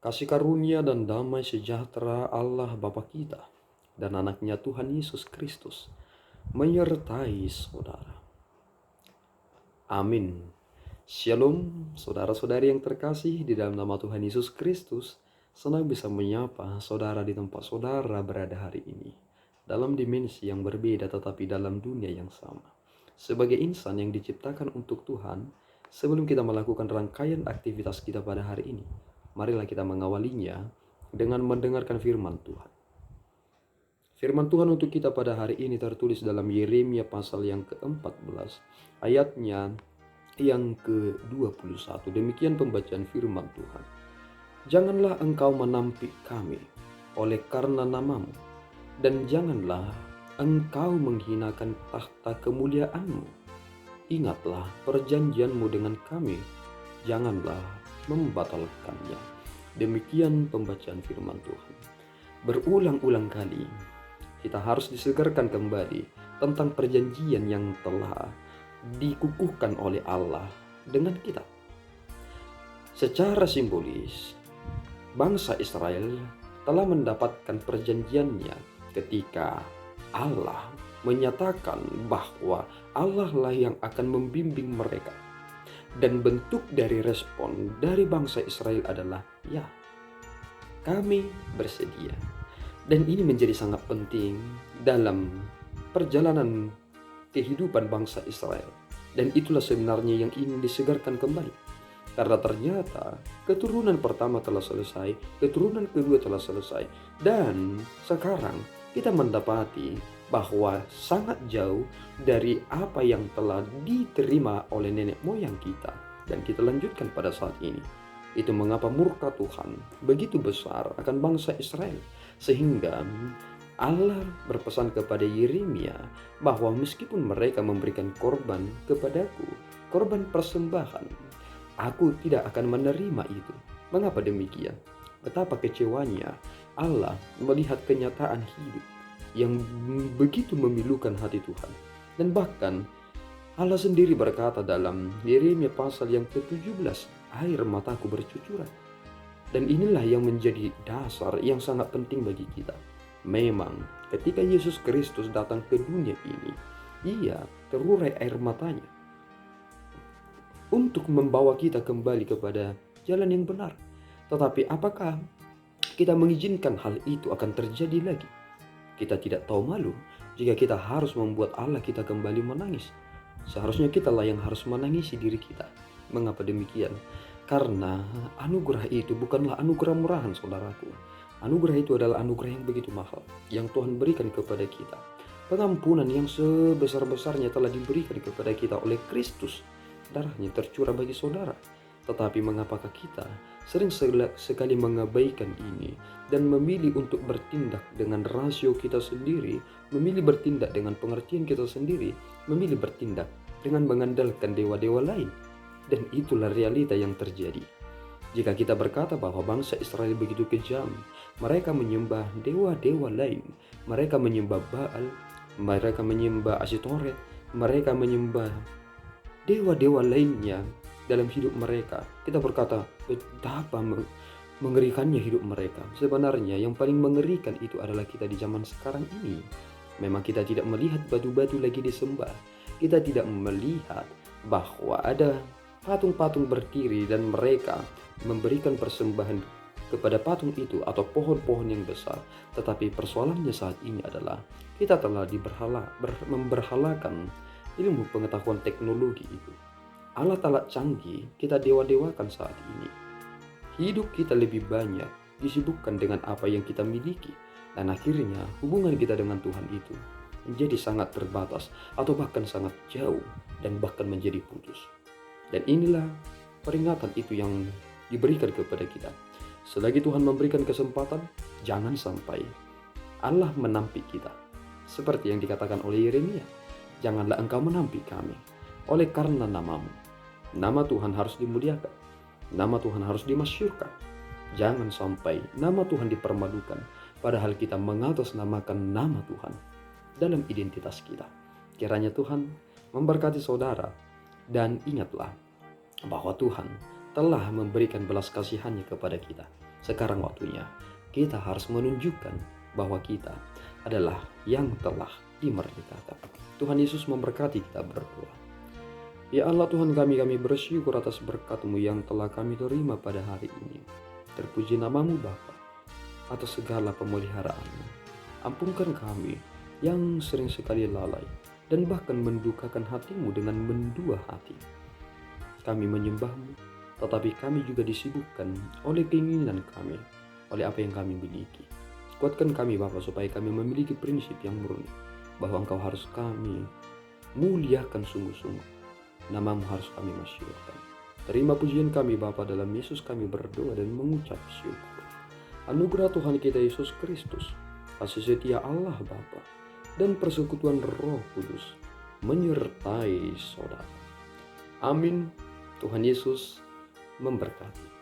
Kasih karunia dan damai sejahtera Allah Bapa kita dan anaknya Tuhan Yesus Kristus menyertai saudara. Amin. Shalom, saudara-saudari yang terkasih di dalam nama Tuhan Yesus Kristus. Senang bisa menyapa saudara di tempat saudara berada hari ini. Dalam dimensi yang berbeda tetapi dalam dunia yang sama. Sebagai insan yang diciptakan untuk Tuhan, sebelum kita melakukan rangkaian aktivitas kita pada hari ini, marilah kita mengawalinya dengan mendengarkan firman Tuhan. Firman Tuhan untuk kita pada hari ini tertulis dalam Yeremia pasal yang ke-14, ayatnya yang ke-21. Demikian pembacaan firman Tuhan. Janganlah engkau menampik kami oleh karena namamu, dan janganlah engkau menghinakan tahta kemuliaanmu. Ingatlah perjanjianmu dengan kami, janganlah membatalkannya. Demikian pembacaan firman Tuhan. Berulang-ulang kali kita harus disegarkan kembali tentang perjanjian yang telah dikukuhkan oleh Allah dengan kita. Secara simbolis, bangsa Israel telah mendapatkan perjanjiannya ketika Allah menyatakan bahwa Allah lah yang akan membimbing mereka. Dan bentuk dari respon dari bangsa Israel adalah, ya, kami bersedia. Dan ini menjadi sangat penting dalam perjalanan kehidupan bangsa Israel. Dan itulah sebenarnya yang ingin disegarkan kembali. Karena ternyata keturunan pertama telah selesai, keturunan kedua telah selesai. Dan sekarang kita mendapati bahwa sangat jauh dari apa yang telah diterima oleh nenek moyang kita. Dan kita lanjutkan pada saat ini. Itu mengapa murka Tuhan begitu besar akan bangsa Israel. Sehingga Allah berpesan kepada Yeremia bahwa meskipun mereka memberikan korban kepadaku, korban persembahan, aku tidak akan menerima itu. Mengapa demikian? Betapa kecewanya Allah melihat kenyataan hidup yang begitu memilukan hati Tuhan. Dan bahkan Allah sendiri berkata dalam Yeremia pasal yang ke-17, air mataku bercucuran. Dan inilah yang menjadi dasar yang sangat penting bagi kita. Memang ketika Yesus Kristus datang ke dunia ini, ia terurai air matanya untuk membawa kita kembali kepada jalan yang benar. Tetapi apakah kita mengizinkan hal itu akan terjadi lagi? Kita tidak tahu malu jika kita harus membuat Allah kita kembali menangis. Seharusnya kitalah yang harus menangisi diri kita. Mengapa demikian? Karena anugerah itu bukanlah anugerah murahan, saudaraku. Anugerah itu adalah anugerah yang begitu mahal yang Tuhan berikan kepada kita. Pengampunan yang sebesar-besarnya telah diberikan kepada kita oleh Kristus. Darahnya tercurah bagi saudara. Tetapi mengapakah kita sering sekali mengabaikan ini dan memilih untuk bertindak dengan rasio kita sendiri, memilih bertindak dengan pengertian kita sendiri, memilih bertindak dengan mengandalkan dewa-dewa lain. Dan itulah realita yang terjadi. Jika kita berkata bahwa bangsa Israel begitu kejam, mereka menyembah dewa-dewa lain, mereka menyembah Baal, mereka menyembah Asitoret, mereka menyembah dewa-dewa lainnya dalam hidup mereka. Kita berkata, betapa mengerikannya hidup mereka. Sebenarnya yang paling mengerikan itu adalah kita di zaman sekarang ini. Memang kita tidak melihat batu-batu lagi disembah. Kita tidak melihat bahwa ada patung-patung berdiri dan mereka memberikan persembahan kepada patung itu atau pohon-pohon yang besar. Tetapi persoalannya saat ini adalah kita telah memberhalakan ilmu pengetahuan teknologi itu. Allah telah canggih, kita dewa-dewakan saat ini. Hidup kita lebih banyak disibukkan dengan apa yang kita miliki. Dan akhirnya hubungan kita dengan Tuhan itu menjadi sangat terbatas atau bahkan sangat jauh dan bahkan menjadi putus. Dan inilah peringatan itu yang diberikan kepada kita. Selagi Tuhan memberikan kesempatan, jangan sampai Allah menampik kita. Seperti yang dikatakan oleh Yeremia, janganlah engkau menampik kami oleh karena namamu. Nama Tuhan harus dimuliakan. Nama Tuhan harus dimasyhurkan. Jangan sampai nama Tuhan dipermalukan, padahal kita mengatasnamakan nama Tuhan dalam identitas kita. Kiranya Tuhan memberkati saudara, dan ingatlah bahwa Tuhan telah memberikan belas kasihannya kepada kita. Sekarang waktunya kita harus menunjukkan bahwa kita adalah yang telah dimerdekakan. Tuhan Yesus memberkati kita berdoa. Ya Allah Tuhan kami bersyukur atas berkat-Mu yang telah kami terima pada hari ini. Terpuji nama-Mu Bapa atas segala pemeliharaan-Mu. Ampunkan kami yang sering sekali lalai dan bahkan mendukakan hati-Mu dengan mendua hati. Kami menyembah-Mu, tetapi kami juga disibukkan oleh keinginan kami, oleh apa yang kami miliki. Kuatkan kami Bapa supaya kami memiliki prinsip yang murni, bahwa Engkau harus kami muliakan sungguh-sungguh. Nama-Mu harus kami masyhurkan. Terima pujian kami Bapa, dalam Yesus kami berdoa dan mengucap syukur. Anugerah Tuhan kita Yesus Kristus, kasih setia Allah Bapa, dan persekutuan Roh Kudus menyertai saudara. Amin. Tuhan Yesus memberkati.